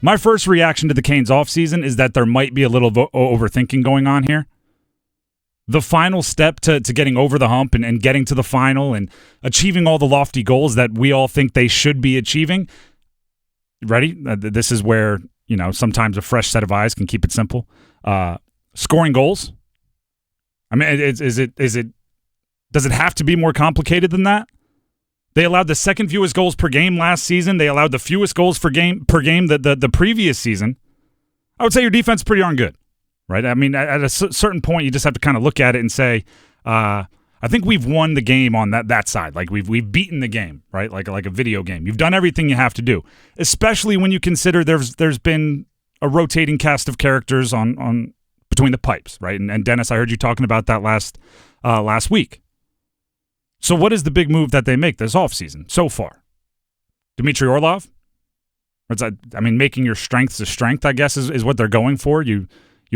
My first reaction to the Canes offseason is that there might be a little overthinking going on here. The final step to getting over the hump and getting to the final and achieving all the lofty goals that we all think they should be achieving. Ready? This is where, sometimes a fresh set of eyes can keep it simple. Scoring goals. I mean, does it have to be more complicated than that? They allowed the second fewest goals per game last season. They allowed the fewest goals per game the previous season. I would say your defense is pretty darn good, right? I mean, at a certain point, you just have to kind of look at it and say, I think we've won the game on that side. Like we've beaten the game, right? Like a video game. You've done everything you have to do, especially when you consider there's been a rotating cast of characters on between the pipes, right? And Dennis, I heard you talking about that last week. So what is the big move that they make this offseason so far? Dmitry Orlov? Making your strengths a strength, I guess, is what they're going for. You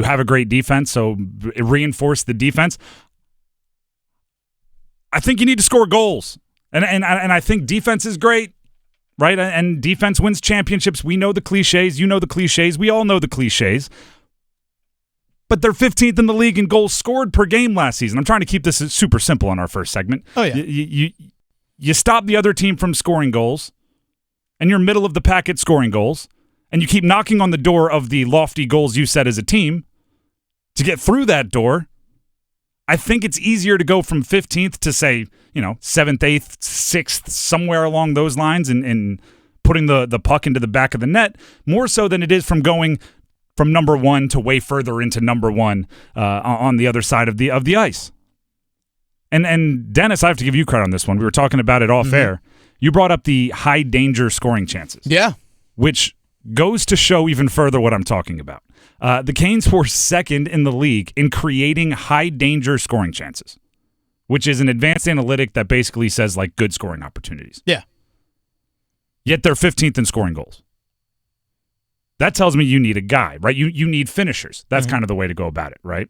have a great defense, so reinforce the defense. I think you need to score goals. And I think defense is great, right? And defense wins championships. We know the cliches. You know the cliches. We all know the cliches. But they're 15th in the league in goals scored per game last season. I'm trying to keep this super simple on our first segment. Oh, yeah. You stop the other team from scoring goals, and you're middle of the pack at scoring goals, and you keep knocking on the door of the lofty goals you set as a team. To get through that door, I think it's easier to go from 15th to, say, 7th, 8th, 6th, somewhere along those lines and putting the puck into the back of the net, more so than it is from going from number one to way further into number one on the other side of the ice. And Dennis, I have to give you credit on this one. We were talking about it off air. You brought up the high danger scoring chances. Yeah. Which goes to show even further what I'm talking about. The Canes were second in the league in creating high danger scoring chances, which is an advanced analytic that basically says like good scoring opportunities. Yeah. Yet they're 15th in scoring goals. That tells me you need a guy, right? You need finishers. That's kind of the way to go about it, right?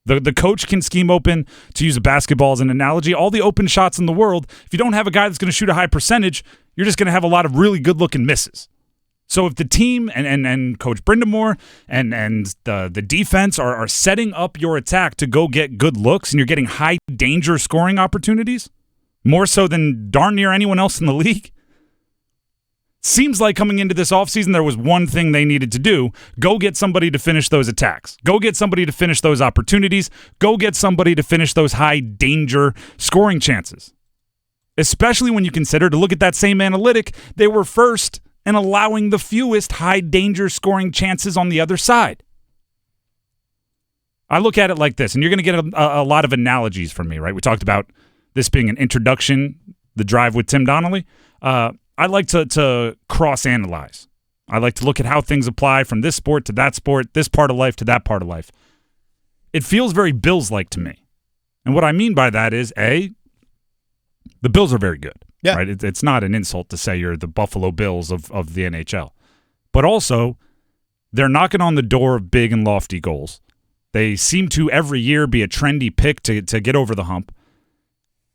The coach can scheme open, to use a basketball as an analogy, all the open shots in the world. If you don't have a guy that's going to shoot a high percentage, you're just going to have a lot of really good-looking misses. So if the team and Coach Brindamore and the defense are setting up your attack to go get good looks and you're getting high-danger scoring opportunities, more so than darn near anyone else in the league, seems like coming into this offseason, there was one thing they needed to do. Go get somebody to finish those attacks. Go get somebody to finish those opportunities. Go get somebody to finish those high-danger scoring chances. Especially when you consider, to look at that same analytic, they were first in allowing the fewest high-danger scoring chances on the other side. I look at it like this, and you're going to get a lot of analogies from me, right? We talked about this being an introduction, the drive with Tim Donnelly. I like to cross-analyze. I like to look at how things apply from this sport to that sport, this part of life to that part of life. It feels very Bills-like to me. And what I mean by that is, A, the Bills are very good. Yeah. Right? It's not an insult to say you're the Buffalo Bills of the NHL. But also, they're knocking on the door of big and lofty goals. They seem to every year be a trendy pick to get over the hump.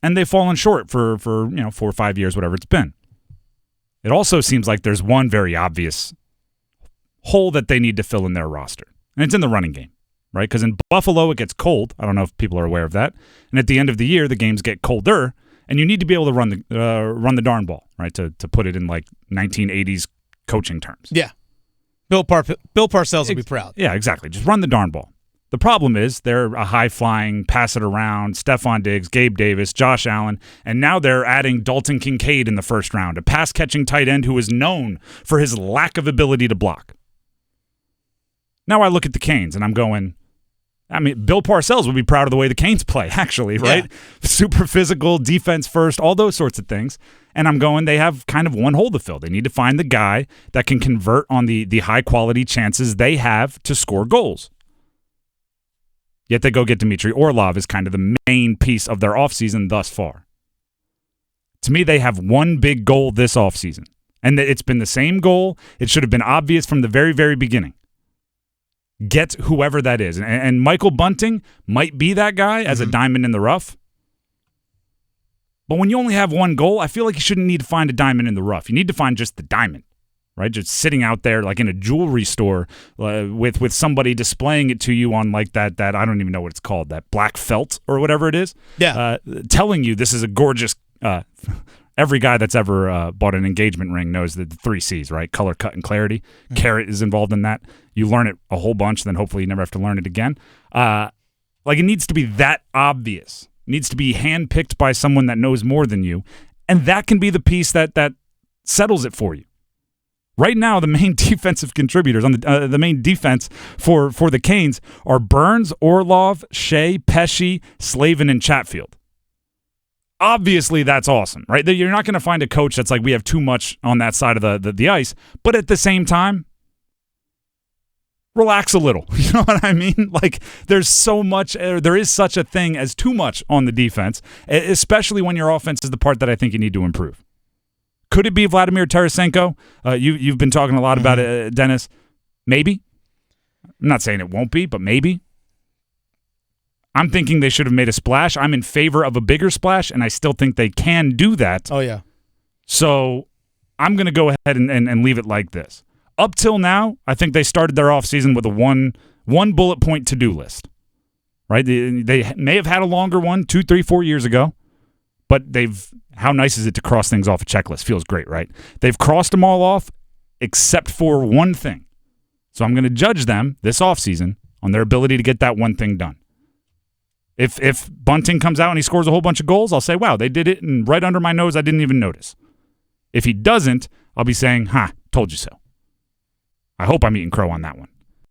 And they've fallen short for 4 or 5 years, whatever it's been. It also seems like there's one very obvious hole that they need to fill in their roster, and it's in the running game, right? Because in Buffalo, it gets cold. I don't know if people are aware of that. And at the end of the year, the games get colder, and you need to be able to run the darn ball, right? To put it in like 1980s coaching terms. Yeah. Bill Parcells will be proud. Yeah, exactly. Just run the darn ball. The problem is they're a high-flying, pass-it-around, Stephon Diggs, Gabe Davis, Josh Allen, and now they're adding Dalton Kincaid in the first round, a pass-catching tight end who is known for his lack of ability to block. Now I look at the Canes, and I'm going, Bill Parcells would be proud of the way the Canes play, actually, right? Yeah. Super physical, defense first, all those sorts of things. And I'm going, they have kind of one hole to fill. They need to find the guy that can convert on the high-quality chances they have to score goals. Yet they go get Dmitry Orlov as kind of the main piece of their offseason thus far. To me, they have one big goal this offseason, and it's been the same goal. It should have been obvious from the very, very beginning. Get whoever that is. And Michael Bunting might be that guy as a diamond in the rough. But when you only have one goal, I feel like you shouldn't need to find a diamond in the rough. You need to find just the diamond. right? Just sitting out there like in a jewelry store with somebody displaying it to you on like that I don't even know what it's called, that black felt or whatever it is. Yeah. Telling you this is a gorgeous every guy that's ever bought an engagement ring knows that the 3 C's, right? Color, cut, and clarity. Mm-hmm. Carat is involved in that. You learn it a whole bunch, then hopefully you never have to learn it again. Like, it needs to be that obvious. It needs to be handpicked by someone that knows more than you. And that can be the piece that settles it for you. Right now, the main defensive contributors on the main defense for the Canes are Burns, Orlov, Shea, Pesci, Slavin, and Chatfield. Obviously, that's awesome, right? You're not going to find a coach that's like, we have too much on that side of the ice. But at the same time, relax a little. You know what I mean? Like, there's so much, there is such a thing as too much on the defense, especially when your offense is the part that I think you need to improve. Could it be Vladimir Tarasenko? You've been talking a lot about it, Dennis. Maybe. I'm not saying it won't be, but maybe. I'm thinking they should have made a splash. I'm in favor of a bigger splash, and I still think they can do that. Oh, yeah. So I'm going to go ahead and leave it like this. Up till now, I think they started their offseason with a one bullet point to-do list, right? They may have had a longer one 2, 3, 4 years ago, but how nice is it to cross things off a checklist? Feels great, right? They've crossed them all off except for one thing. So I'm going to judge them this offseason on their ability to get that one thing done. If Bunting comes out and he scores a whole bunch of goals, I'll say, wow, they did it, and right under my nose, I didn't even notice. If he doesn't, I'll be saying, told you so. I hope I'm eating crow on that one.